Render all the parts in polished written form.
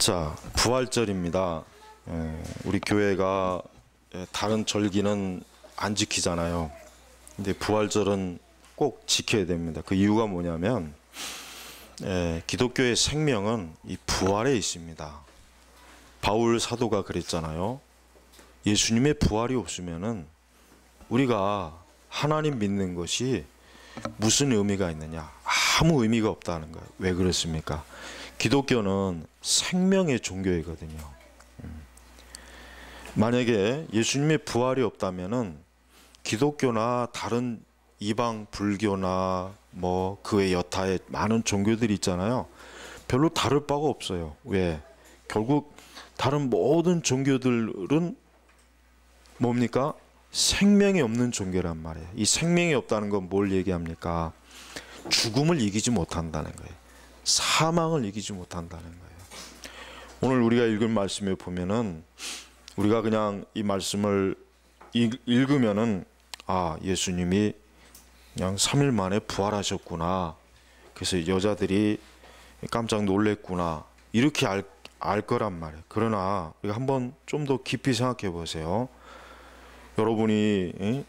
자, 부활절입니다. 우리 교회가 다른 절기는 안 지키잖아요. 근데 부활절은 꼭 지켜야 됩니다. 그 이유가 뭐냐면 기독교의 생명은 이 부활에 있습니다. 바울 사도가 그랬잖아요. 예수님의 부활이 없으면은 우리가 하나님 믿는 것이 무슨 의미가 있느냐? 아무 의미가 없다는 거예요. 왜 그렇습니까? 기독교는 생명의 종교이거든요. 만약에 예수님의 부활이 없다면은 기독교나 다른 이방 불교나 뭐 그 외 여타의 많은 종교들이 있잖아요. 별로 다를 바가 없어요. 왜? 결국 다른 모든 종교들은 뭡니까? 생명이 없는 종교란 말이에요. 이 생명이 없다는 건 뭘 얘기합니까? 죽음을 이기지 못한다는 거예요. 사망을 이기지 못한다는 거예요. 오늘 우리가 읽은 말씀에 보면은 우리가 그냥 이 말씀을 읽으면은 아, 예수님이 그냥 3일 만에 부활하셨구나. 그래서 여자들이 깜짝 놀랬구나. 이렇게 알 거란 말이에요. 그러나 우리가 한번 좀 더 깊이 생각해 보세요. 여러분이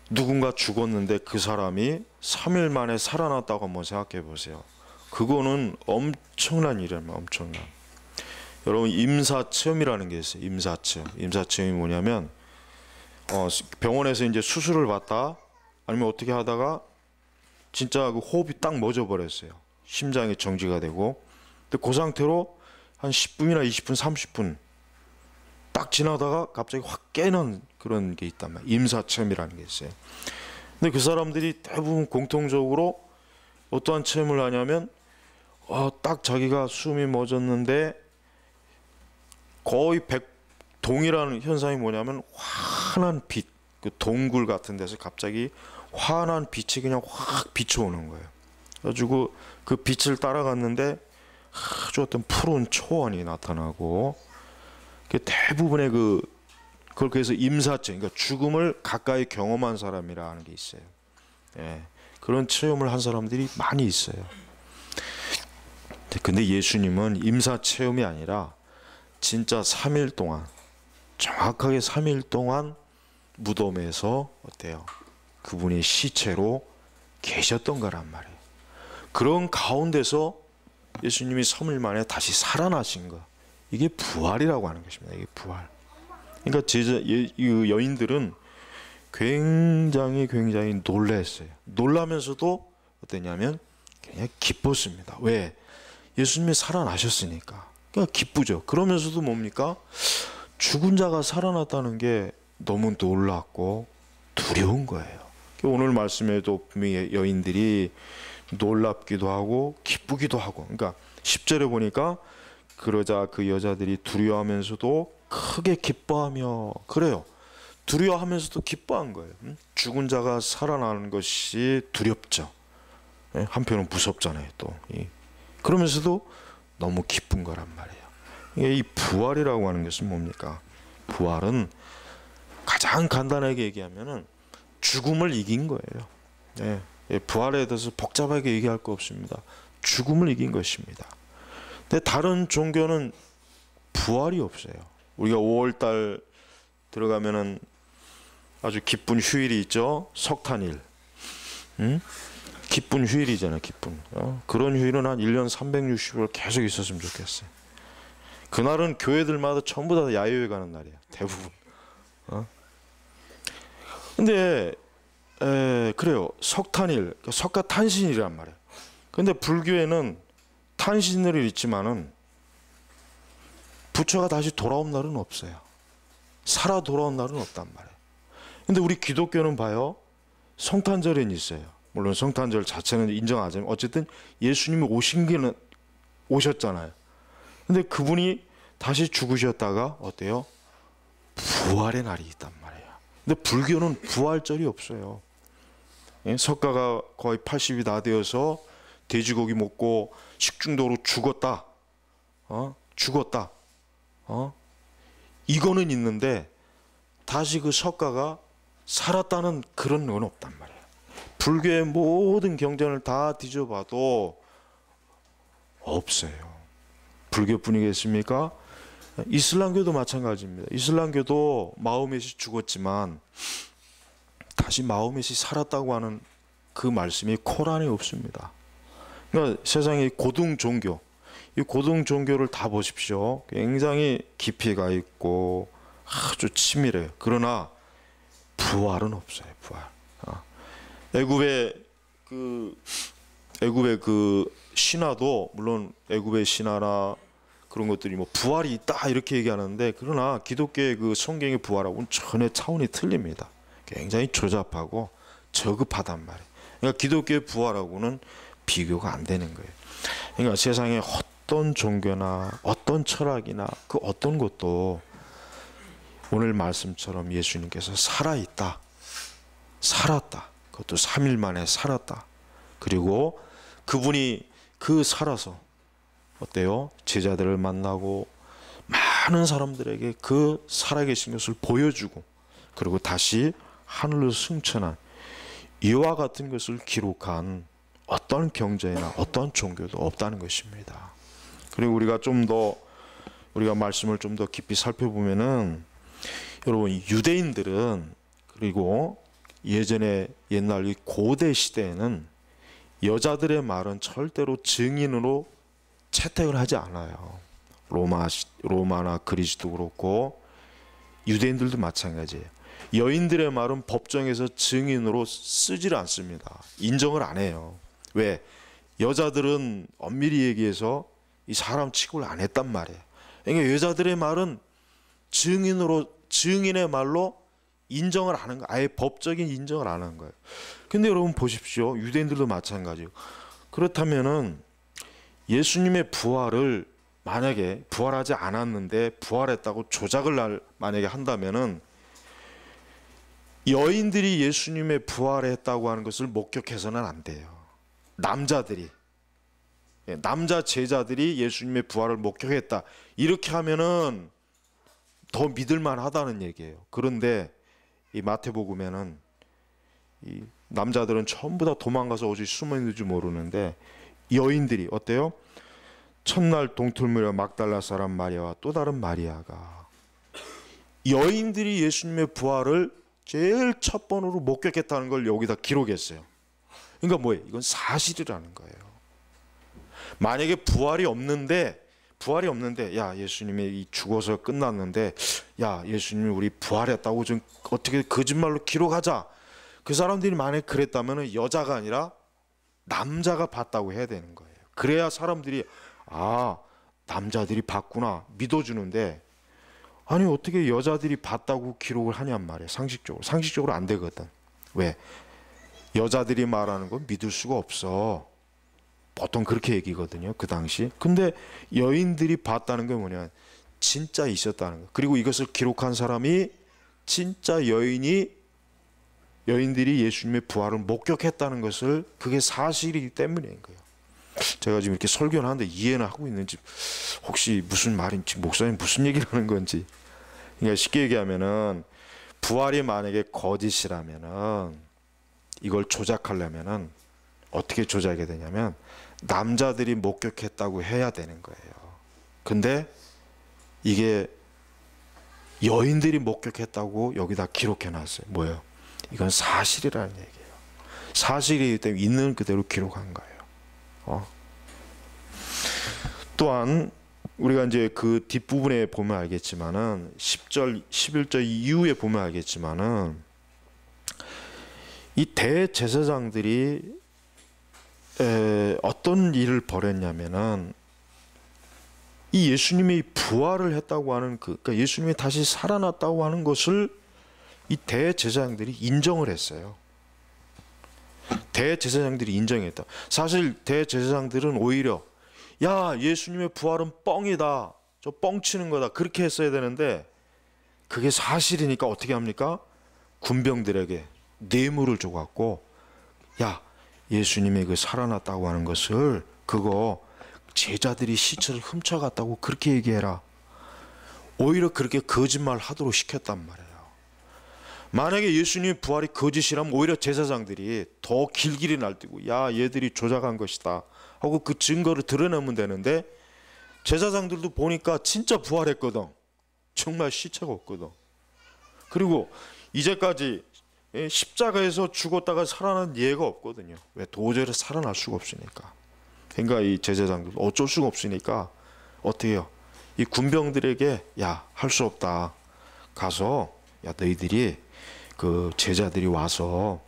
누군가 죽었는데 그 사람이 3일 만에 살아났다고 한번 생각해 보세요. 그거는 엄청난 일이에요. 엄청난. 여러분 임사체험이라는 게 있어요. 임사체험이 뭐냐면 병원에서 이제 수술을 받다 아니면 어떻게 하다가 진짜 그 호흡이 딱 멎어 버렸어요. 심장이 정지가 되고. 근데 그 상태로 한 10분이나 20분, 30분 딱 지나다가 갑자기 확 깨는 그런 게 있단 말이에요. 임사체험이라는 게 있어요. 근데 그 사람들이 대부분 공통적으로 어떠한 체험을 하냐면 딱 자기가 숨이 멎었는데 거의 동일한 현상이 뭐냐면 환한 빛, 그 동굴 같은 데서 갑자기 환한 빛이 그냥 확 비춰오는 거예요. 그래가지고 그 빛을 따라갔는데 아주 어떤 푸른 초원이 나타나고 대부분의 그걸 그래서 임사체, 그러니까 죽음을 가까이 경험한 사람이라는 게 있어요. 예, 그런 체험을 한 사람들이 많이 있어요. 근데 예수님은 임사체험이 아니라 진짜 3일 동안, 정확하게 3일 동안 무덤에서 어때요? 그분이 시체로 계셨던 거란 말이에요. 그런 가운데서 예수님이 3일 만에 다시 살아나신 거. 이게 부활이라고 하는 것입니다. 이게 부활. 그러니까 여인들은 굉장히 놀랐어요. 놀라면서도 어떠냐면 그냥 기뻤습니다. 왜? 예수님이 살아나셨으니까. 그러니까 기쁘죠. 그러면서도 뭡니까? 죽은 자가 살아났다는 게 너무 놀랍고 두려운 거예요. 오늘 말씀에도 분명히 여인들이 놀랍기도 하고 기쁘기도 하고, 그러니까 10절에 보니까 그러자 그 여자들이 두려워하면서도 크게 기뻐하며, 그래요. 두려워하면서도 기뻐한 거예요. 죽은 자가 살아나는 것이 두렵죠. 한편은 무섭잖아요, 또. 그러면서도 너무 기쁜 거란 말이에요. 이 부활이라고 하는 것은 뭡니까? 부활은 가장 간단하게 얘기하면은 죽음을 이긴 거예요. 부활에 대해서 복잡하게 얘기할 거 없습니다. 죽음을 이긴 것입니다. 근데 다른 종교는 부활이 없어요. 우리가 5월달 들어가면은 아주 기쁜 휴일이 있죠. 석탄일. 기쁜 휴일이잖아요. 기쁜. 그런 휴일은 한 1년 360일 계속 있었으면 좋겠어요. 그날은 교회들마다 전부 다 야유회 가는 날이에요. 대부분. 근데 그래요. 석탄일, 석가탄신일이란 말이에요. 근데 불교에는 탄신일이 있지만은 부처가 다시 돌아온 날은 없어요. 살아 돌아온 날은 없단 말이에요. 근데 우리 기독교는 봐요. 성탄절은 있어요. 물론 성탄절 자체는 인정하지만 어쨌든 예수님이 오셨잖아요. 근데 그분이 다시 죽으셨다가 어때요? 부활의 날이 있단 말이에요. 근데 불교는 부활절이 없어요. 석가가 거의 80이 다 되어서 돼지고기 먹고 식중독으로 죽었다. 죽었다. 이거는 있는데 다시 그 석가가 살았다는 그런 건 없단 말이에요. 불교의 모든 경전을 다 뒤져봐도 없어요. 불교뿐이겠습니까? 이슬람교도 마찬가지입니다. 이슬람교도 마호멧이 죽었지만 다시 마호멧이 살았다고 하는 그 말씀이 코란에 없습니다. 그러니까 세상의 고등 종교, 이 고등 종교를 다 보십시오. 굉장히 깊이가 있고 아주 치밀해요. 그러나 부활은 없어요. 부활. 애굽의 그 신화도 물론 애굽의 신화나 그런 것들이 뭐 부활이 있다 이렇게 얘기하는데, 그러나 기독교의 그 성경의 부활하고는 전혀 차원이 틀립니다. 굉장히 조잡하고 저급하단 말이에요. 그러니까 기독교의 부활하고는 비교가 안 되는 거예요. 그러니까 세상에 어떤 종교나 어떤 철학이나 그 어떤 것도 오늘 말씀처럼 예수님께서 살아있다, 살았다, 그것도 3일 만에 살았다, 그리고 그분이 그 살아서 어때요? 제자들을 만나고 많은 사람들에게 그 살아계신 것을 보여주고 그리고 다시 하늘로 승천한 이와 같은 것을 기록한 어떤 경제나 어떤 종교도 없다는 것입니다. 그리고 우리가 말씀을 좀 더 깊이 살펴보면은, 여러분, 유대인들은, 그리고 예전에 옛날 이 고대 시대에는 여자들의 말은 절대로 증인으로 채택을 하지 않아요. 로마나 그리스도 그렇고 유대인들도 마찬가지예요. 여인들의 말은 법정에서 증인으로 쓰질 않습니다. 인정을 안 해요. 왜? 여자들은 엄밀히 얘기해서 이 사람 취급을 안 했단 말이에요. 그러니까 여자들의 말은 증인의 말로 인정을 안 하는 거예요. 아예 법적인 인정을 안 하는 거예요. 근데 여러분 보십시오. 유대인들도 마찬가지예요. 그렇다면은 예수님의 부활을 만약에 부활하지 않았는데 부활했다고 조작을 만약에 한다면은, 여인들이 예수님의 부활했다고 하는 것을 목격해서는 안 돼요. 남자 제자들이 예수님의 부활을 목격했다, 이렇게 하면은 더 믿을만 하다는 얘기예요. 그런데 이 마태복음에는 이 남자들은 전부 다 도망가서 어디 숨어 있는지 모르는데, 여인들이 어때요? 첫날 동틀무렵 막달라 사람 마리아와 또 다른 마리아가, 여인들이 예수님의 부활을 제일 첫 번으로 목격했다는 걸 여기다 기록했어요. 그러니까 뭐예요? 이건 사실이라는 거예요. 만약에 부활이 없는데 야, 예수님이 죽어서 끝났는데, 야, 예수님이 우리 부활했다고 좀 어떻게 거짓말로 기록하자, 그 사람들이 만약에 그랬다면 여자가 아니라 남자가 봤다고 해야 되는 거예요. 그래야 사람들이 남자들이 봤구나 믿어주는데, 아니 어떻게 여자들이 봤다고 기록을 하냔 말이에요. 상식적으로 안 되거든. 왜? 여자들이 말하는 건 믿을 수가 없어. 보통 그렇게 얘기거든요, 그 당시. 근데 여인들이 봤다는 게 뭐냐, 진짜 있었다는 거. 그리고 이것을 기록한 사람이 진짜 여인들이 예수님의 부활을 목격했다는 것을, 그게 사실이기 때문인 거예요. 제가 지금 이렇게 설교를 하는데 이해는 하고 있는지, 혹시 무슨 말인지, 목사님 무슨 얘기를 하는 건지. 그러니까 쉽게 얘기하면은, 부활이 만약에 거짓이라면은, 이걸 조작하려면은 어떻게 조작이 되냐면, 남자들이 목격했다고 해야 되는 거예요. 근데 이게 여인들이 목격했다고 여기다 기록해 놨어요. 뭐예요? 이건 사실이라는 얘기예요. 사실이기 때문에 있는 그대로 기록한 거예요. 또한 우리가 이제 그 뒷부분에 보면 알겠지만은, 10절, 11절 이후에 보면 알겠지만은, 이 대제사장들이 어떤 일을 벌였냐면은, 이 예수님이 부활을 했다고 하는 그러니까 예수님이 다시 살아났다고 하는 것을 이 대제사장들이 인정을 했어요. 대제사장들이 인정했다. 사실 대제사장들은 오히려, 야, 예수님의 부활은 뻥이다, 저 뻥치는 거다, 그렇게 했어야 되는데, 그게 사실이니까 어떻게 합니까? 군병들에게 뇌물을 줘갖고, 야, 예수님이 그 살아났다고 하는 것을, 그거 제자들이 시체를 훔쳐갔다고 그렇게 얘기해라. 오히려 그렇게 거짓말 하도록 시켰단 말이에요. 만약에 예수님의 부활이 거짓이라면 오히려 제사장들이 더 길길이 날뛰고, 야, 얘들이 조작한 것이다 하고 그 증거를 드러내면 되는데, 제사장들도 보니까 진짜 부활했거든. 정말 시체가 없거든. 그리고 이제까지 십자가에서 죽었다가 살아난 예가 없거든요. 왜? 도저히 살아날 수가 없으니까. 그러니까 이 제사장들 어쩔 수가 없으니까 어떻게 해요? 이 군병들에게 야, 할 수 없다. 가서 야, 너희들이 그 제자들이 와서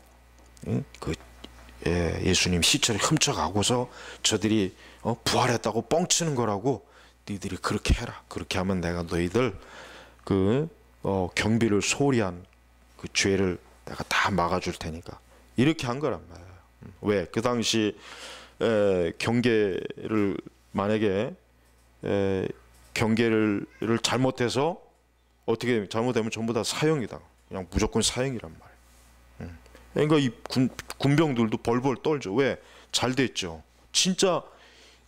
그 예수님 시체를 훔쳐가고서 저들이 부활했다고 뻥치는 거라고 너희들이 그렇게 해라. 그렇게 하면 내가 너희들 그 경비를 소홀히 한 그 죄를 내가 다 막아줄 테니까. 이렇게 한 거란 말이에요. 왜? 그 당시 경계를 만약에 경계를 잘못해서 어떻게 잘못되면 전부 다 사형이다. 그냥 무조건 사형이란 말이에요. 그러니까 이 군병들도 벌벌 떨죠. 왜? 잘 됐죠. 진짜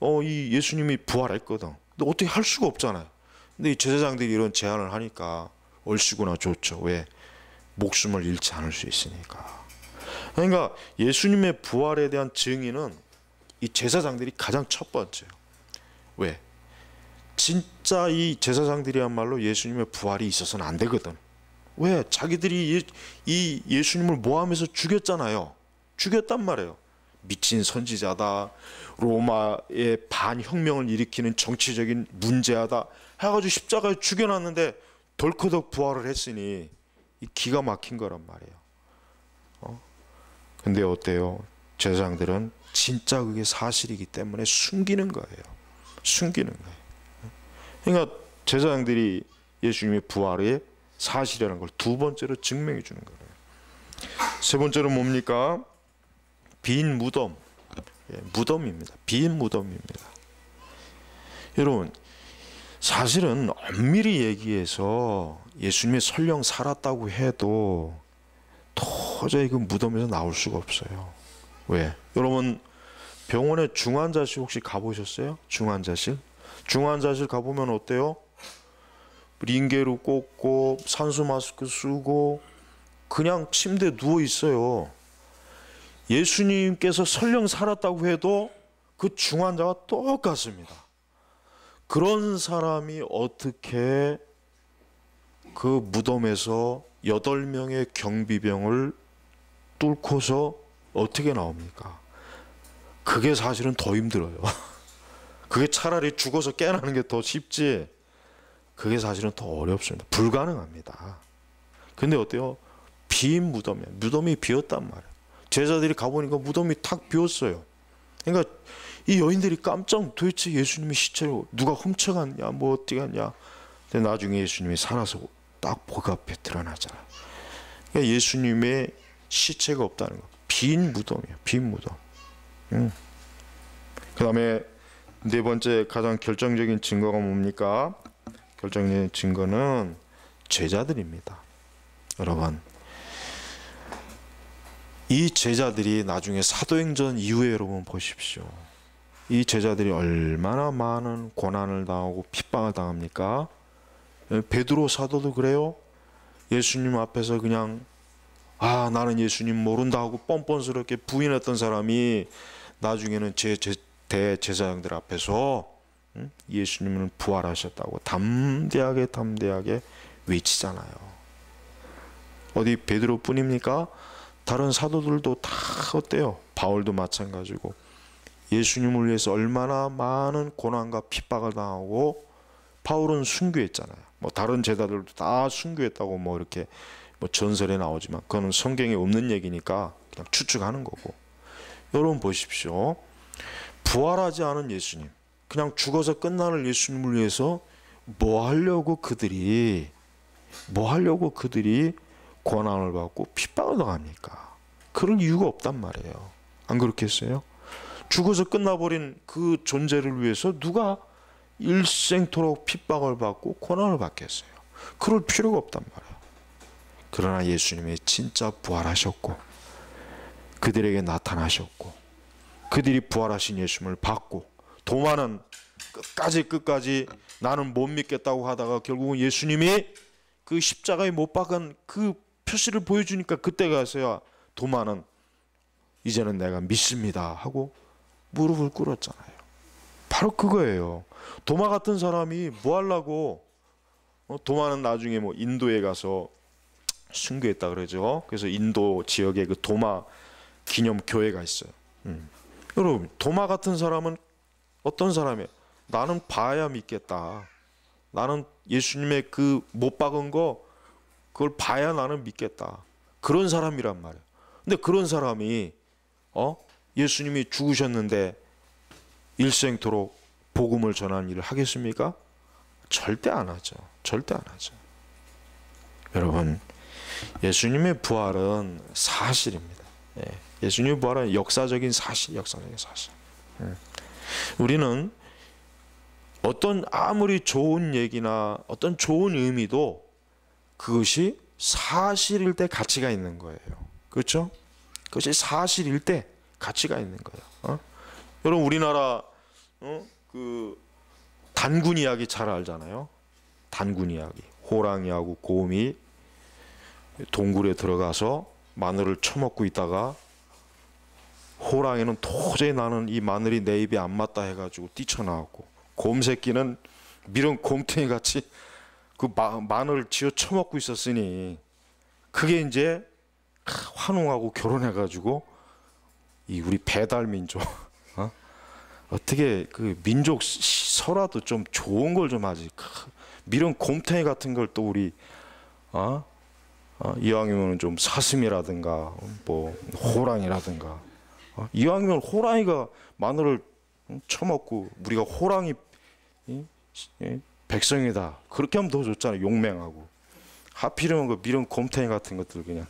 이 예수님이 부활했거든. 근데 어떻게 할 수가 없잖아요. 근데 이 제사장들이 이런 제안을 하니까 얼씨구나 좋죠. 왜? 목숨을 잃지 않을 수 있으니까. 그러니까 예수님의 부활에 대한 증인은 이 제사장들이 가장 첫 번째예요. 왜? 진짜 이 제사장들이야말로 예수님의 부활이 있어서는 안 되거든. 왜? 자기들이 이 예수님을 모함해서 죽였잖아요. 죽였단 말이에요. 미친 선지자다, 로마의 반혁명을 일으키는 정치적인 문제하다 해가지고 십자가에 죽여놨는데 덜커덕 부활을 했으니 이 기가 막힌 거란 말이에요. 근데 어때요? 제사장들은 진짜 그게 사실이기 때문에 숨기는 거예요. 숨기는 거예요. 그러니까 제사장들이 예수님의 부활의 사실이라는 걸 두 번째로 증명해 주는 거예요. 세 번째로 뭡니까? 빈 무덤. 무덤입니다. 빈 무덤입니다. 여러분, 사실은 엄밀히 얘기해서 예수님이 설령 살았다고 해도 도저히 그 무덤에서 나올 수가 없어요. 왜? 여러분, 병원에 중환자실 혹시 가보셨어요? 중환자실? 중환자실 가보면 어때요? 링게로 꽂고 산소 마스크 쓰고 그냥 침대에 누워 있어요. 예수님께서 설령 살았다고 해도 그 중환자와 똑같습니다. 그런 사람이 어떻게 그 무덤에서 8명의 경비병을 뚫고서 어떻게 나옵니까? 그게 사실은 더 힘들어요. 그게 차라리 죽어서 깨어나는 게 더 쉽지, 그게 사실은 더 어렵습니다. 불가능합니다. 근데 어때요? 빈 무덤이에요. 무덤이 비었단 말이에요. 제자들이 가보니까 무덤이 탁 비었어요. 그러니까 이 여인들이 깜짝, 도대체 예수님의 시체를 누가 훔쳐갔냐, 뭐 어떻게 갔냐. 근데 나중에 예수님이 살아서 딱 복 앞에 드러나잖아요. 그러니까 예수님의 시체가 없다는 거. 빈 무덤이에요. 빈 무덤. 그 다음에 네 번째 가장 결정적인 증거가 뭡니까? 결정적인 증거는 제자들입니다. 여러분, 이 제자들이 나중에 사도행전 이후에 여러분 보십시오. 이 제자들이 얼마나 많은 고난을 당하고 핍박을 당합니까? 베드로 사도도 그래요. 예수님 앞에서 그냥 나는 예수님 모른다 하고 뻔뻔스럽게 부인했던 사람이 나중에는 대제사장들 앞에서 예수님은 부활하셨다고 담대하게 외치잖아요. 어디 베드로뿐입니까? 다른 사도들도 다 어때요? 바울도 마찬가지고 예수님을 위해서 얼마나 많은 고난과 핍박을 당하고, 바울은 순교했잖아요. 뭐 다른 제자들도 다 순교했다고 뭐 이렇게 뭐 전설에 나오지만 그거는 성경에 없는 얘기니까 그냥 추측하는 거고. 여러분 보십시오. 부활하지 않은 예수님, 그냥 죽어서 끝나는 예수님을 위해서 뭐 하려고 그들이 고난을 받고 핍박을 당합니까? 그런 이유가 없단 말이에요. 안 그렇겠어요? 죽어서 끝나버린 그 존재를 위해서 누가 일생토록 핍박을 받고 고난을 받겠어요? 그럴 필요가 없단 말이에요. 그러나 예수님이 진짜 부활하셨고 그들에게 나타나셨고 그들이 부활하신 예수님을 받고, 도마는 끝까지 나는 못 믿겠다고 하다가 결국은 예수님이 그 십자가에 못 박은 그 표시를 보여주니까 그때 가서야 도마는 이제는 내가 믿습니다 하고 무릎을 꿇었잖아요. 바로 그거예요. 도마 같은 사람이 뭐 하려고? 도마는 나중에 뭐 인도에 가서 순교했다 그러죠. 그래서 인도 지역에 그 도마 기념 교회가 있어요. 여러분, 도마 같은 사람은 어떤 사람이에요? 나는 봐야 믿겠다. 나는 예수님의 그 못 박은 거 그걸 봐야 나는 믿겠다. 그런 사람이란 말이에요. 근데 그런 사람이 예수님이 죽으셨는데 일생토록 복음을 전하는 일을 하겠습니까? 절대 안 하죠. 절대 안 하죠. 여러분, 예수님의 부활은 사실입니다. 예수님의 부활은 역사적인 사실, 역사적인 사실. 우리는 어떤 아무리 좋은 얘기나 어떤 좋은 의미도 그것이 사실일 때 가치가 있는 거예요. 그렇죠? 그것이 사실일 때 가치가 있는 거예요. 여러분, 우리나라 그 단군 이야기 잘 알잖아요. 단군 이야기. 호랑이하고 곰이 동굴에 들어가서 마늘을 처먹고 있다가 호랑이는 도저히 나는 이 마늘이 내 입에 안 맞다 해가지고 뛰쳐나왔고, 곰 새끼는 미련 곰탱이 같이 그 마늘을 쥐어 처먹고 있었으니 그게 이제 환웅하고 결혼해가지고 이 우리 배달 민족 어떻게 그 민족 서라도 좀 좋은 걸 좀 하지. 미련 곰탱이 같은 걸 또 우리 이왕이면 좀 사슴이라든가 뭐 호랑이라든가 이왕이면 호랑이가 마늘을 처먹고 우리가 호랑이 백성이다 그렇게 하면 더 좋잖아요. 용맹하고. 하필이면 그 미련 곰탱이 같은 것들 그냥.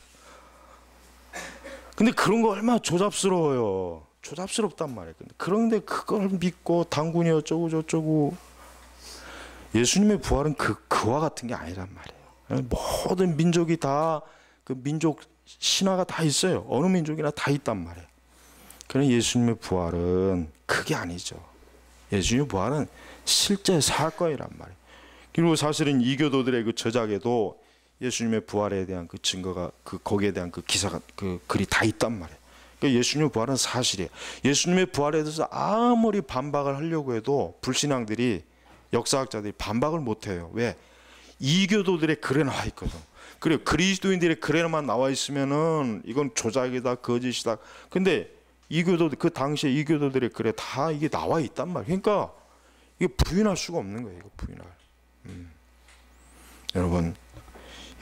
근데 그런 거 얼마나 조잡스러워요. 조잡스럽단 말이에요. 그런데 그걸 믿고 단군이 어쩌고 저쩌고. 예수님의 부활은 그와 같은 게 아니란 말이에요. 모든 민족이 다 그 민족 신화가 다 있어요. 어느 민족이나 다 있단 말이에요. 그러나 예수님의 부활은 그게 아니죠. 예수님의 부활은 실제 사건이란 말이에요. 그리고 사실은 이교도들의 그 저작에도 예수님의 부활에 대한 그 증거가 거기에 대한 그 기사가 그 글이 다 있단 말이에요. 그러니까 예수님의 부활은 사실이에요. 예수님의 부활에 대해서 아무리 반박을 하려고 해도 불신앙들이 역사학자들이 반박을 못 해요. 왜? 이교도들의 글에 나와 있거든. 그리고 그리스도인들의 글에만 나와 있으면은 이건 조작이다, 거짓이다. 근데 이교도들 그 당시에 이교도들의 글에 다 이게 나와 있단 말이에요. 그러니까 이게 부인할 수가 없는 거예요. 이거 부인할. 여러분,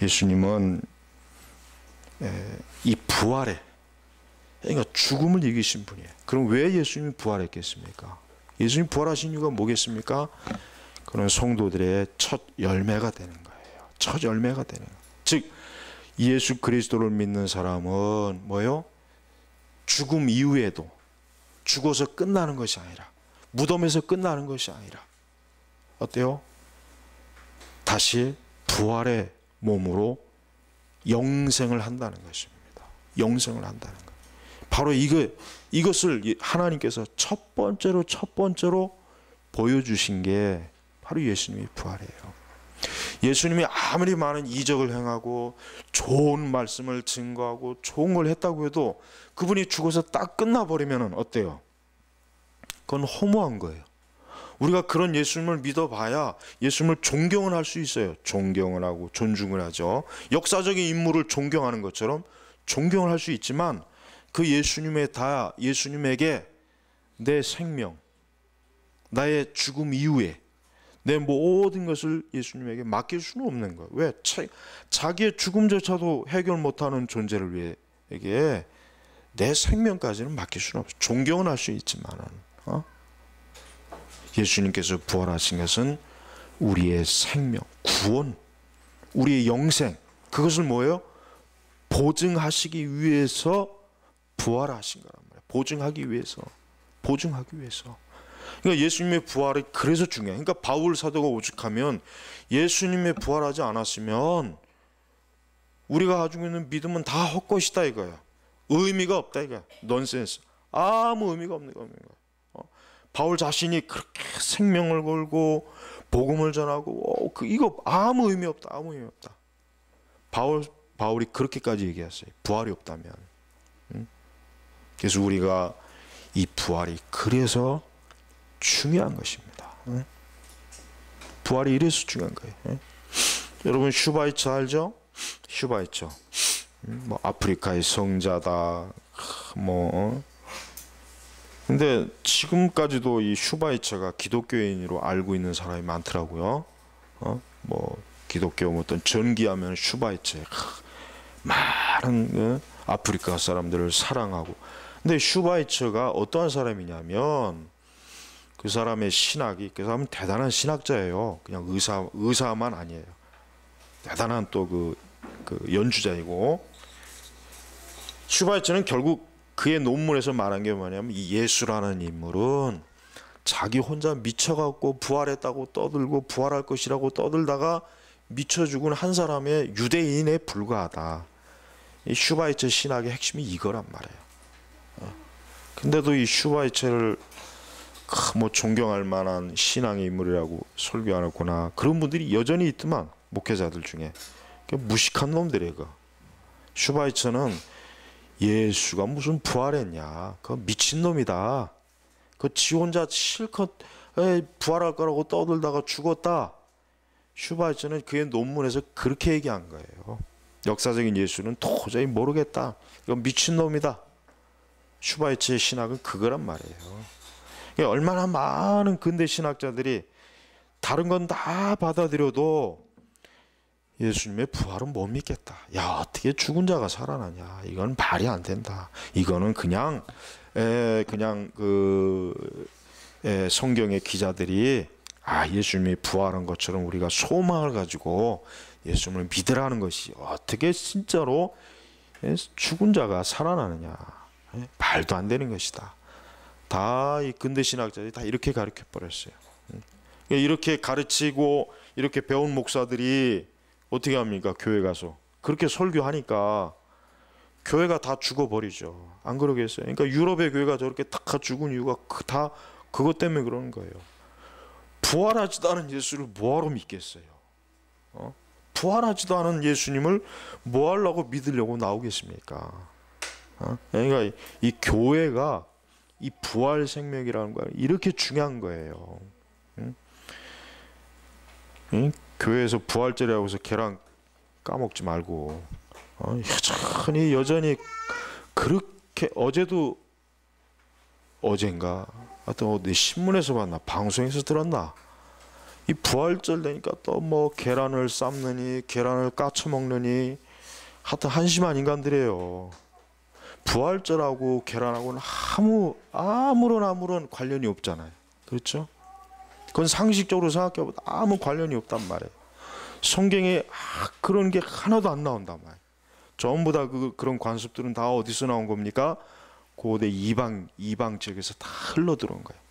예수님은 이 부활에 그러니까 죽음을 이기신 분이에요. 그럼 왜 예수님이 부활했겠습니까? 예수님이 부활하신 이유가 뭐겠습니까? 그런 성도들의 첫 열매가 되는 거예요. 첫 열매가 되는 거예요. 즉 예수 그리스도를 믿는 사람은 뭐예요? 죽음 이후에도 죽어서 끝나는 것이 아니라 무덤에서 끝나는 것이 아니라 어때요? 다시 부활의 몸으로 영생을 한다는 것입니다. 영생을 한다는 것. 바로 이것을 하나님께서 첫 번째로 보여주신 게 바로 예수님의 부활이에요. 예수님이 아무리 많은 이적을 행하고 좋은 말씀을 증거하고 좋은 걸 했다고 해도 그분이 죽어서 딱 끝나버리면 어때요? 그건 허무한 거예요. 우리가 그런 예수님을 믿어봐야 예수님을 존경을 할 수 있어요. 존경을 하고 존중을 하죠. 역사적인 인물을 존경하는 것처럼 존경을 할 수 있지만 그 예수님에게 내 생명, 나의 죽음 이후에 내 모든 것을 예수님에게 맡길 수는 없는 거예요. 왜? 자기의 죽음조차도 해결 못하는 존재를 위해 내 생명까지는 맡길 수는 없어요. 존경은 할 수 있지만은 예수님께서 부활하신 것은 우리의 생명, 구원, 우리의 영생, 그것을 뭐예요? 보증하시기 위해서 부활하신 거란 말이에요. 보증하기 위해서. 그러니까 예수님의 부활이 그래서 중요해요. 그러니까 바울 사도가 오죽하면 예수님의 부활하지 않았으면 우리가 가지고 있는 믿음은 다 헛것이다 이거야. 의미가 없다 이거야. 넌센스. 아무 의미가 없는 거야. 바울 자신이 그렇게 생명을 걸고 복음을 전하고 이거 아무 의미 없다. 아무 의미 없다. 바울이 그렇게까지 얘기했어요. 부활이 없다면. 그래서 우리가 이 부활이 그래서 중요한 것입니다. 부활이 이래서 중요한 거예요. 예? 여러분 슈바이처 알죠? 슈바이처. 뭐 아프리카의 성자다. 근데 지금까지도 이 슈바이처가 기독교인으로 알고 있는 사람이 많더라고요. 뭐 기독교 어떤 전기하면 슈바이처. 많은 아프리카 사람들을 사랑하고. 근데 슈바이처가 어떠한 사람이냐면 그 사람의 신학이, 그 사람은 대단한 신학자예요. 그냥 의사만 아니에요. 대단한 또 그 연주자이고. 슈바이처는 결국 그의 논문에서 말한 게 뭐냐면 이 예수라는 인물은 자기 혼자 미쳐갖고 부활했다고 떠들고 부활할 것이라고 떠들다가 미쳐 죽은 한 사람의 유대인에 불과하다. 이 슈바이처 신학의 핵심이 이거란 말이에요. 근데도 이 슈바이처를 뭐 존경할 만한 신앙의 인물이라고 설교 안 했구나. 그런 분들이 여전히 있더만, 목회자들 중에. 무식한 놈들이에요. 슈바이처는 예수가 무슨 부활했냐, 그 미친놈이다. 그 지 혼자 실컷 부활할 거라고 떠들다가 죽었다. 슈바이처는 그의 논문에서 그렇게 얘기한 거예요. 역사적인 예수는 도저히 모르겠다. 이건 미친놈이다. 슈바이처의 신학은 그거란 말이에요. 얼마나 많은 근대 신학자들이 다른 건 다 받아들여도 예수님의 부활은 못 믿겠다. 야, 어떻게 죽은 자가 살아나냐. 이건 말이 안 된다. 이거는 그냥 성경의 기자들이 예수님이 부활한 것처럼 우리가 소망을 가지고 예수님을 믿으라는 것이 어떻게 진짜로 죽은 자가 살아나느냐. 말도 안 되는 것이다. 다 이 근대 신학자들이 다 이렇게 가르쳐 버렸어요. 이렇게 가르치고 이렇게 배운 목사들이 어떻게 합니까? 교회 가서 그렇게 설교하니까 교회가 다 죽어버리죠. 안 그러겠어요? 그러니까 유럽의 교회가 저렇게 다 죽은 이유가 다 그것 때문에 그러는 거예요. 부활하지도 않은 예수를 뭐하러 믿겠어요? 부활하지도 않은 예수님을 뭐 하려고 믿으려고 나오겠습니까? 그러니까 이 교회가 이 부활 생명이라는 거 이렇게 중요한 거예요. 교회에서 부활절이라고 해서 계란 까먹지 말고 여전히 그렇게 어젠가 하여튼 어디 신문에서 봤나 방송에서 들었나 이 부활절 되니까 또 뭐 계란을 삶느니 계란을 까쳐 먹느니 하여튼 한심한 인간들이에요. 부활절하고 계란하고는 아무런 관련이 없잖아요. 그렇죠? 그건 상식적으로 생각해보면 아무 관련이 없단 말이에요. 성경에 그런 게 하나도 안 나온단 말이에요. 전부 다 그런 관습들은 다 어디서 나온 겁니까? 고대 이방 지역에서 다 흘러 들어온 거예요.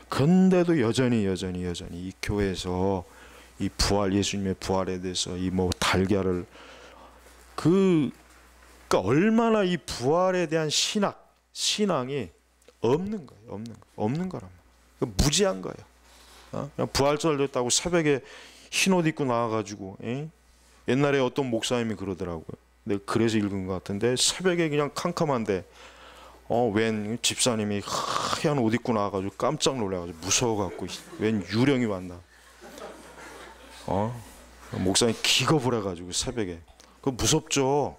근데도 여전히 이 교회에서 이 부활, 예수님의 부활에 대해서 이 뭐 달걀을 그러니까 얼마나 이 부활에 대한 신앙이 없는 거예요. 없는 거란 말이에요. 무지한 거예요. 그냥 부활절 됐다고 새벽에 흰옷 입고 나와가지고 옛날에 어떤 목사님이 그러더라고요. 내가 그래서 읽은 것 같은데 새벽에 그냥 캄캄한데 웬 집사님이 하얀 옷 입고 나와가지고 깜짝 놀라가지고 무서워갖고 웬 유령이 왔나. 목사님 기겁을 해가지고 새벽에 그거 무섭죠.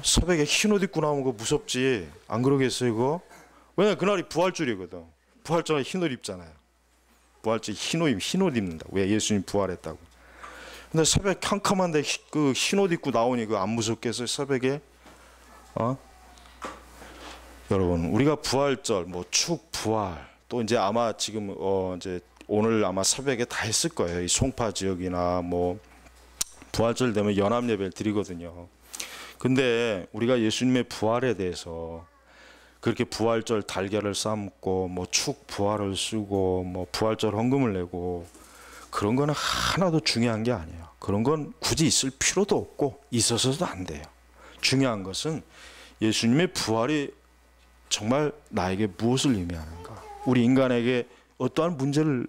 새벽에 흰옷 입고 나오면 그거 무섭지. 안 그러겠어요 그거? 왜냐면 그날이 부활절이거든. 부활절에 흰옷 입잖아요. 부활절 흰옷 입는다. 왜? 예수님 부활했다고. 근데 새벽 캄캄한데 그 흰옷 입고 나오니 그 안 무섭겠어요 새벽에? 여러분 우리가 부활절 뭐 축 부활 또 이제 아마 지금 이제 오늘 아마 새벽에 다 했을 거예요. 이 송파 지역이나 뭐 부활절 되면 연합 예배를 드리거든요. 근데 우리가 예수님의 부활에 대해서 그렇게 부활절 달걀을 삶고 뭐 축 부활을 쓰고 뭐 부활절 헌금을 내고 그런 거는 하나도 중요한 게 아니에요. 그런 건 굳이 있을 필요도 없고 있어서도 안 돼요. 중요한 것은 예수님의 부활이 정말 나에게 무엇을 의미하는가, 우리 인간에게 어떠한 문제를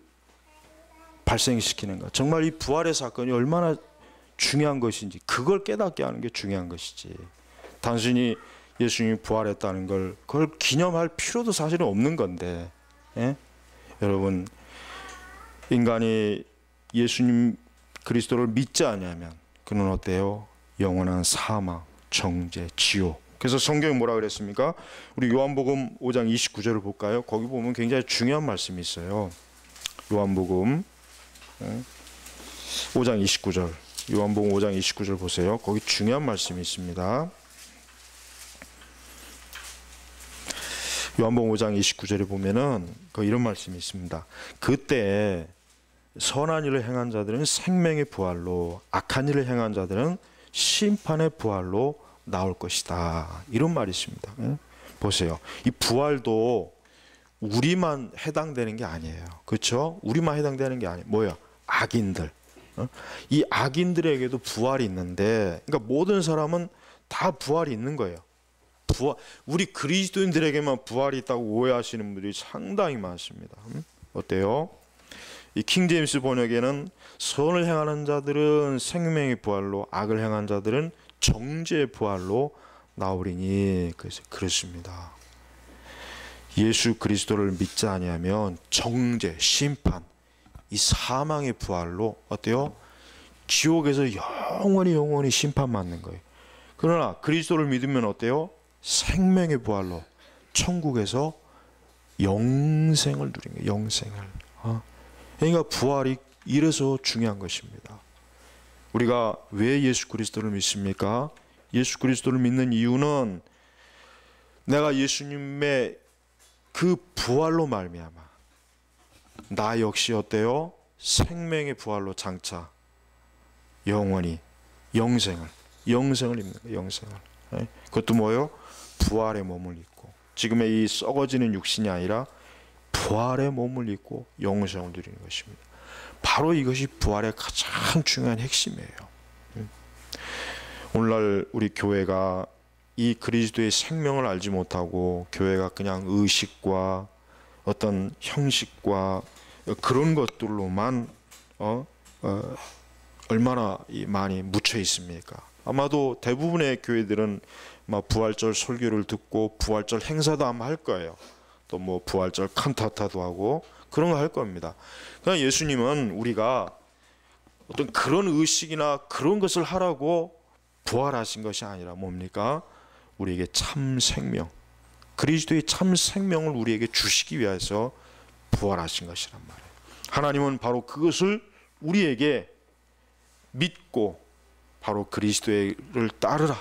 발생시키는가, 정말 이 부활의 사건이 얼마나 중요한 것인지 그걸 깨닫게 하는 게 중요한 것이지, 단순히 예수님이 부활했다는 걸 그걸 기념할 필요도 사실은 없는 건데, 여러분 인간이 예수님 그리스도를 믿지 않으면 그는 어때요? 영원한 사망, 정죄, 지옥. 그래서 성경이 뭐라 그랬습니까? 우리 요한복음 5장 29절을 볼까요? 거기 보면 굉장히 중요한 말씀이 있어요. 요한복음 5장 29절. 요한복음 5장 29절 보세요. 거기 중요한 말씀이 있습니다. 요한복음 5장 29절에 보면은 이런 말씀이 있습니다. 그때 선한 일을 행한 자들은 생명의 부활로, 악한 일을 행한 자들은 심판의 부활로 나올 것이다. 이런 말이 있습니다. 보세요. 이 부활도 우리만 해당되는 게 아니에요. 그렇죠? 우리만 해당되는 게 아니에요. 뭐야? 악인들. 이 악인들에게도 부활이 있는데, 그러니까 모든 사람은 다 부활이 있는 거예요. 우리 그리스도인들에게만 부활이 있다고 오해하시는 분들이 상당히 많습니다. 어때요? 이 킹제임스 번역에는 선을 행하는 자들은 생명의 부활로, 악을 행한 자들은 정죄의 부활로 나오리니. 그래서 그렇습니다. 예수 그리스도를 믿지 아니하면 정죄, 심판, 이 사망의 부활로 어때요? 지옥에서 영원히 심판받는 거예요. 그러나 그리스도를 믿으면 어때요? 생명의 부활로 천국에서 영생을 누리는 거예요. 영생을. 그러니까 부활이 이래서 중요한 것입니다. 우리가 왜 예수 그리스도를 믿습니까? 예수 그리스도를 믿는 이유는 내가 예수님의 그 부활로 말미암아 나 역시 어때요? 생명의 부활로 장차 영원히 영생을 입는 거예요. 영생을. 그것도 뭐예요? 부활의 몸을 입고, 지금의 이 썩어지는 육신이 아니라 부활의 몸을 입고 영생을 누리는 것입니다. 바로 이것이 부활의 가장 중요한 핵심이에요. 오늘날 우리 교회가 이 그리스도의 생명을 알지 못하고 교회가 그냥 의식과 어떤 형식과 그런 것들로만 얼마나 많이 묻혀 있습니까? 아마도 대부분의 교회들은 부활절 설교를 듣고 부활절 행사도 아마 할 거예요. 또 뭐 부활절 칸타타도 하고 그런 거 할 겁니다. 그러니까 예수님은 우리가 어떤 그런 의식이나 그런 것을 하라고 부활하신 것이 아니라 뭡니까? 우리에게 참 생명, 그리스도의 참 생명을 우리에게 주시기 위해서 부활하신 것이란 말이에요. 하나님은 바로 그것을 우리에게 믿고 바로 그리스도를 따르라.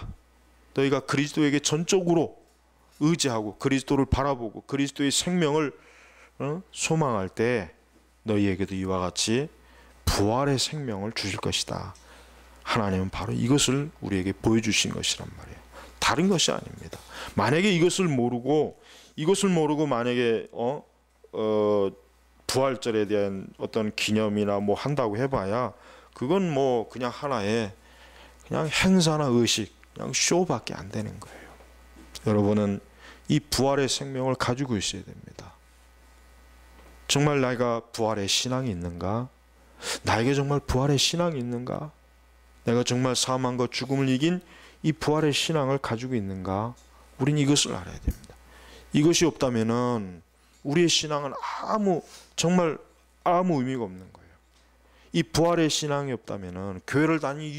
너희가 그리스도에게 전적으로 의지하고 그리스도를 바라보고 그리스도의 생명을 소망할 때 너희에게도 이와 같이 부활의 생명을 주실 것이다. 하나님은 바로 이것을 우리에게 보여주신 것이란 말이에요. 다른 것이 아닙니다. 만약에 이것을 모르고 만약에 부활절에 대한 어떤 기념이나 뭐 한다고 해봐야 그건 뭐 그냥 하나의 그냥 행사나 의식, 그냥 쇼밖에 안 되는 거예요. 여러분은 이 부활의 생명을 가지고 있어야 됩니다. 정말 내가 부활의 신앙이 있는가? 나에게 정말 부활의 신앙이 있는가? 내가 정말 사망과 죽음을 이긴 이 부활의 신앙을 가지고 있는가? 우린 이것을 알아야 됩니다. 이것이 없다면은 우리의 신앙은 정말 아무 의미가 없는 거예요. 이 부활의 신앙이 없다면은 교회를 다닐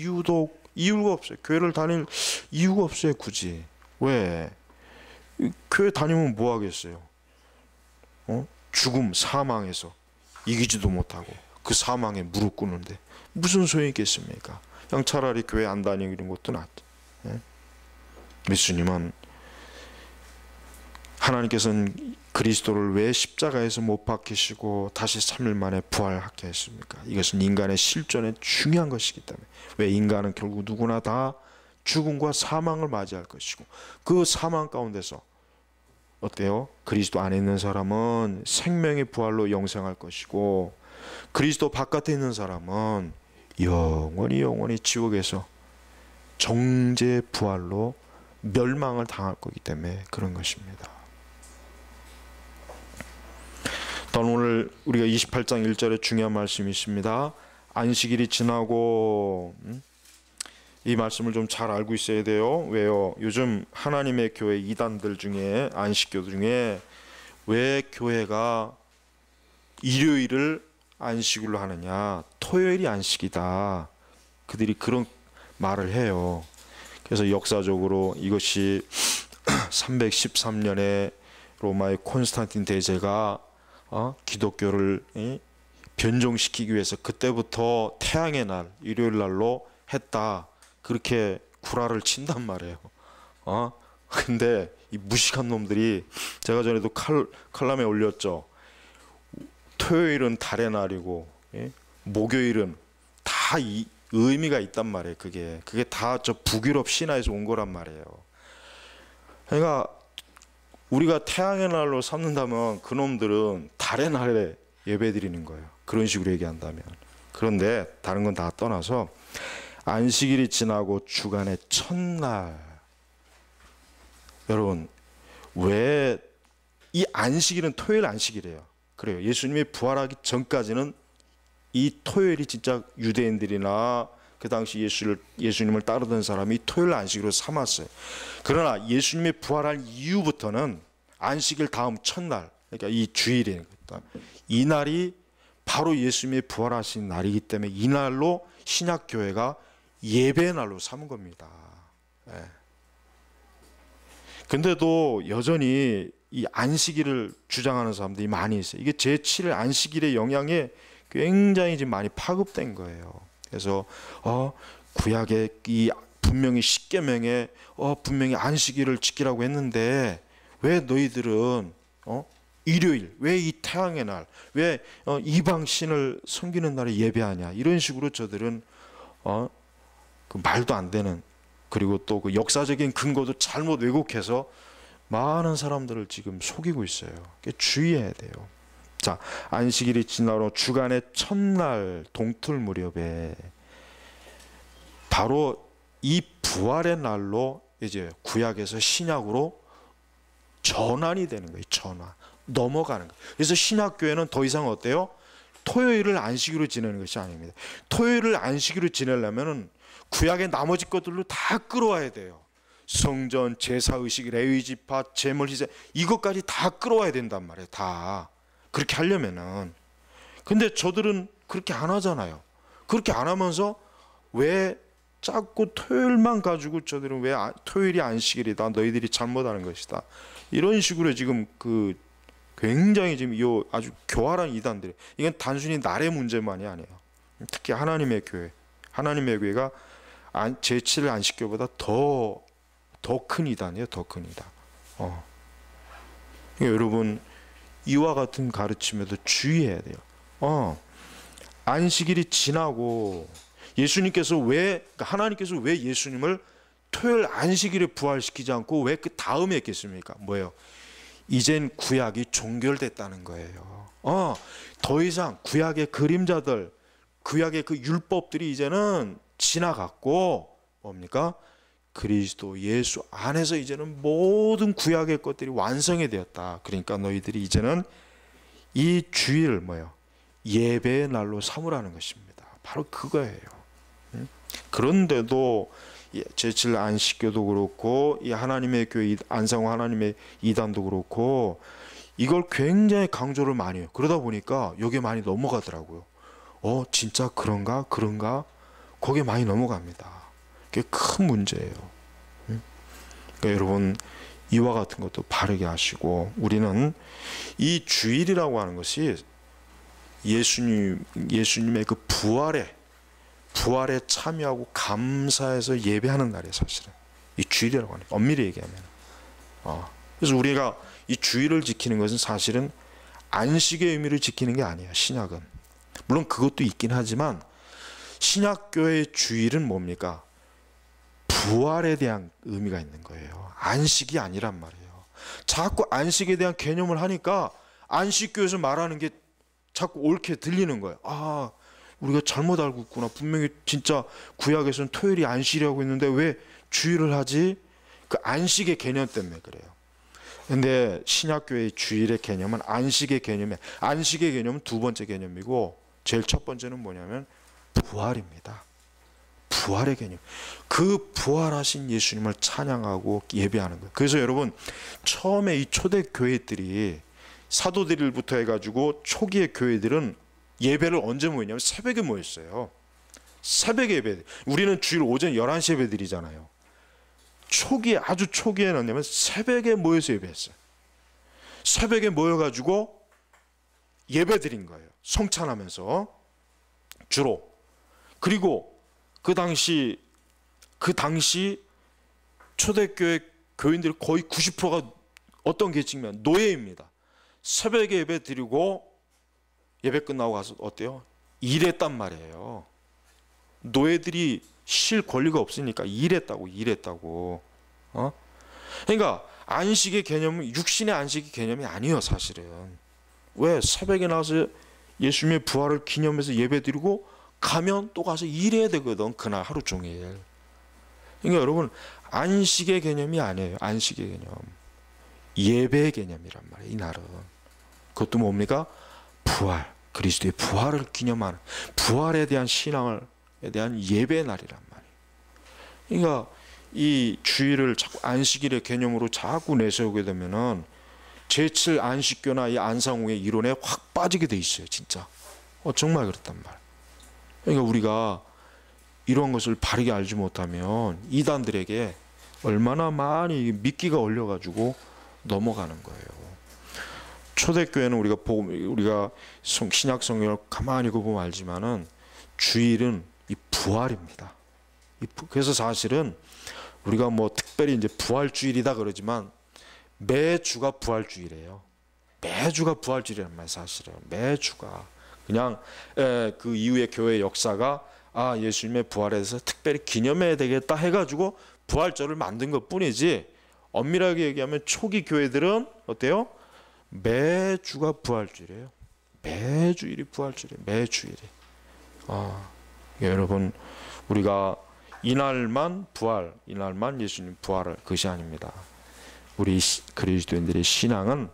이유가 없어요. 교회를 다닐 이유가 없어요. 굳이. 왜? 교회 다니면 뭐 하겠어요? 죽음, 사망에서 이기지도 못하고 그 사망에 무릎 꿇는데 무슨 소용이 있겠습니까? 그냥 차라리 교회 안 다니는 것도 낫죠. 예수님은 하나님께서는 그리스도를 왜 십자가에서 못 박히시고 다시 3일 만에 부활하게 했습니까? 이것은 인간의 실존에 중요한 것이기 때문에. 왜? 인간은 결국 누구나 다 죽음과 사망을 맞이할 것이고 그 사망 가운데서 어때요? 그리스도 안에 있는 사람은 생명의 부활로 영생할 것이고 그리스도 바깥에 있는 사람은 영원히 지옥에서 정죄의 부활로 멸망을 당할 거기 때문에 그런 것입니다. 또 오늘 우리가 28장 1절에 중요한 말씀이 있습니다. 안식일이 지나고 이 말씀을 좀 잘 알고 있어야 돼요. 왜요? 요즘 하나님의 교회 이단들 중에 안식교 중에 왜 교회가 일요일을 안식일로 하느냐? 토요일이 안식이다. 그들이 그런 말을 해요. 그래서 역사적으로 이것이 313년에 로마의 콘스탄틴 대제가 기독교를 변종시키기 위해서 그때부터 태양의 날, 일요일 날로 했다. 그렇게 구라를 친단 말이에요. 근데 이 무식한 놈들이, 제가 전에도 칼럼에 올렸죠. 토요일은 달의 날이고, 목요일은 다 의미가 있단 말이에요. 그게 다 저 북유럽 신화에서 온 거란 말이에요. 그러니까 우리가 태양의 날로 삼는다면 그놈들은 달의 날에 예배드리는 거예요. 그런 식으로 얘기한다면. 그런데 다른 건 다 떠나서 안식일이 지나고 주간의 첫날, 여러분 왜 이 안식일은 토요일 안식일이에요. 그래요. 예수님이 부활하기 전까지는 이 토요일이 진짜 유대인들이나 그 당시 예수님을 따르던 사람이 토요일 안식으로 삼았어요. 그러나 예수님이 부활한 이후부터는 안식일 다음 첫날, 그러니까 이 주일이니까 이 날이 바로 예수님이 부활하신 날이기 때문에 이 날로 신약교회가 예배의 날로 삼은 겁니다. 근데도 여전히 이 안식일을 주장하는 사람들이 많이 있어요. 이게 제7일 안식일의 영향에 굉장히 지금 많이 파급된 거예요. 그래서 구약에 이 분명히 십계명에 분명히 안식일을 지키라고 했는데 왜 너희들은 일요일, 왜 이 태양의 날, 왜 이방 신을 섬기는 날에 예배하냐, 이런 식으로 저들은 그 말도 안 되는, 그리고 또 그 역사적인 근거도 잘못 왜곡해서 많은 사람들을 지금 속이고 있어요. 주의해야 돼요. 자, 안식일이 지나러 주간의 첫날 동틀 무렵에 바로 이 부활의 날로 이제 구약에서 신약으로 전환이 되는 거예요. 전환. 넘어가는 거예요. 그래서 신약교회는 더 이상 어때요? 토요일을 안식일로 지내는 것이 아닙니다. 토요일을 안식일로 지내려면 구약의 나머지 것들로 다 끌어와야 돼요. 성전, 제사의식, 레위지파, 제물희생, 이것까지 다 끌어와야 된단 말이에요. 다. 그렇게 하려면은. 근데 저들은 그렇게 안 하잖아요. 그렇게 안 하면서 왜 자꾸 토요일만 가지고 저들은 왜 토요일이 안식일이다, 너희들이 잘못하는 것이다, 이런 식으로 지금 굉장히 지금 이 아주 교활한 이단들, 이건 단순히 날의 문제만이 아니에요. 특히 하나님의 교회가 제7일 안식교보다 더 큰 이단이에요. 더 큰 이단. 그러니까 여러분 이와 같은 가르침에도 주의해야 돼요. 안식일이 지나고 하나님께서 왜 예수님을 토요일 안식일에 부활시키지 않고 왜 그 다음에 했겠습니까? 뭐예요? 이젠 구약이 종결됐다는 거예요. 더 이상 구약의 그림자들, 구약의 그 율법들이 이제는 지나갔고, 뭡니까? 그리스도 예수 안에서 이제는 모든 구약의 것들이 완성이 되었다. 그러니까 너희들이 이제는 이 주일을 예배의 날로 삼으라는 것입니다. 바로 그거예요. 그런데도 제7 안식교도 그렇고 이 하나님의 교회 안상호 하나님의 이단도 그렇고 이걸 굉장히 강조를 많이 해요. 그러다 보니까 여기에 많이 넘어가더라고요. 진짜 그런가? 거기에 많이 넘어갑니다. 그게 큰 문제예요. 그러니까 여러분 이와 같은 것도 바르게 하시고, 우리는 이 주일이라고 하는 것이 예수님의 그 부활에 참여하고 감사해서 예배하는 날이에요. 사실은 이 주일이라고 하는, 엄밀히 얘기하면. 그래서 우리가 이 주일을 지키는 것은 사실은 안식의 의미를 지키는 게 아니에요. 신약은 물론 그것도 있긴 하지만 신약교회의 주일은 뭡니까? 부활에 대한 의미가 있는 거예요. 안식이 아니란 말이에요. 자꾸 안식에 대한 개념을 하니까 안식교에서 말하는 게 자꾸 옳게 들리는 거예요. 우리가 잘못 알고 있구나. 분명히 진짜 구약에서는 토요일이 안식이라고 했는데 왜 주일을 하지? 그 안식의 개념 때문에 그래요. 근데 신약교회의 주일의 개념은 안식의 개념은 두 번째 개념이고, 제일 첫 번째는 뭐냐면 부활입니다. 부활의 개념. 그 부활하신 예수님을 찬양하고 예배하는 거예요. 그래서 여러분 처음에 이 초대 교회들이 사도들부터 해가지고 초기의 교회들은 예배를 언제 모였냐면 새벽에 모였어요. 새벽에 예배. 우리는 주일 오전 11시 예배 드리잖아요. 초기에, 아주 초기에는 뭐냐면 새벽에 모여서 예배했어요. 새벽에 모여가지고 예배 드린 거예요. 성찬하면서 주로. 그리고 그 당시 초대교회 교인들 거의 90%가 어떤 계층이면 노예입니다. 새벽에 예배 드리고 예배 끝나고 가서 어때요? 일했단 말이에요. 노예들이 쉴 권리가 없으니까 일했다고. 그러니까 안식의 개념은 육신의 안식의 개념이 아니에요, 사실은. 왜? 새벽에 나와서 예수님의 부활을 기념해서 예배드리고 가면 또 가서 일해야 되거든, 그날 하루 종일. 그러니까 여러분, 안식의 개념이 아니에요. 안식의 개념, 예배의 개념이란 말이에요, 이날은. 그것도 뭡니까? 부활, 그리스도의 부활을 기념하는, 부활에 대한 신앙에 대한 예배의 날이란 말이에요. 그러니까 이 주일을 자꾸 안식일의 개념으로 자꾸 내세우게 되면은 제7 안식교나 이 안상홍의 이론에 확 빠지게 돼 있어요, 진짜. 정말 그렇단 말이에요. 그러니까 우리가 이런 것을 바르게 알지 못하면 이단들에게 얼마나 많이 미끼가 올려가지고 넘어가는 거예요. 초대교회는 우리가 신약 성경을 가만히 보면 알지만은 주일은 이 부활입니다. 그래서 사실은 우리가 뭐 특별히 이제 부활주일이다 그러지만 매주가 부활주일이에요. 매주가 부활주일이란 말이에요, 사실은. 매주가. 그냥 그 이후에 교회 역사가 예수님의 부활에 대해서 특별히 기념해야 되겠다 해가지고 부활절을 만든 것 뿐이지, 엄밀하게 얘기하면 초기 교회들은 어때요? 매주가 부활주일이에요. 매주일이 부활주일이에요. 매주일이. 여러분, 우리가 이날만 예수님 부활을, 그것이 아닙니다. 우리 그리스도인들의 신앙은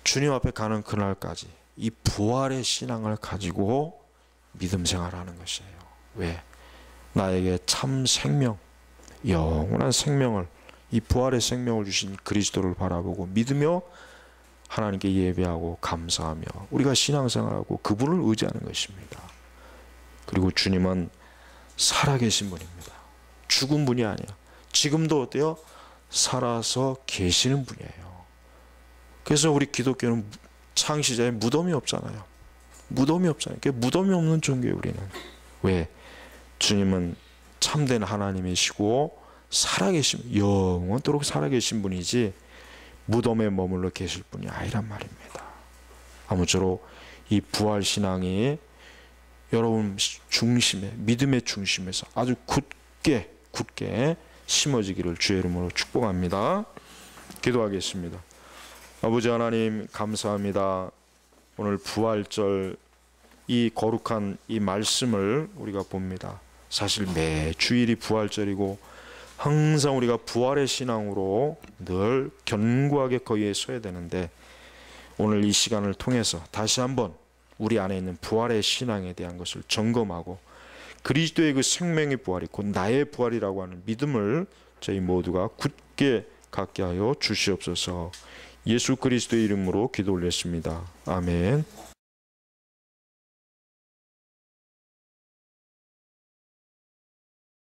주님 앞에 가는 그날까지 이 부활의 신앙을 가지고 믿음 생활하는 것이에요. 왜? 나에게 참 생명, 영원한 생명을, 이 부활의 생명을 주신 그리스도를 바라보고 믿으며 하나님께 예배하고 감사하며 우리가 신앙생활하고 그분을 의지하는 것입니다. 그리고 주님은 살아계신 분입니다. 죽은 분이 아니야. 지금도 어때요? 살아서 계시는 분이에요. 그래서 우리 기독교는 창시자에 무덤이 없잖아요. 무덤이 없잖아요. 무덤이 없는 종교예요, 우리는. 왜? 주님은 참된 하나님이시고 살아계신, 영원토록 살아계신 분이지 무덤에 머물러 계실 분이 아니란 말입니다. 아무쪼록 이 부활신앙이 여러분 중심에, 믿음의 중심에서 아주 굳게 심어지기를 주의 이름으로 축복합니다. 기도하겠습니다. 아버지 하나님, 감사합니다. 오늘 부활절 이 거룩한 이 말씀을 우리가 봅니다. 사실 매 주일이 부활절이고 항상 우리가 부활의 신앙으로 늘 견고하게 거기에 서야 되는데, 오늘 이 시간을 통해서 다시 한번 우리 안에 있는 부활의 신앙에 대한 것을 점검하고 그리스도의 그 생명의 부활이 곧 나의 부활이라고 하는 믿음을 저희 모두가 굳게 갖게 하여 주시옵소서. 예수 그리스도의 이름으로 기도 올렸습니다. 아멘.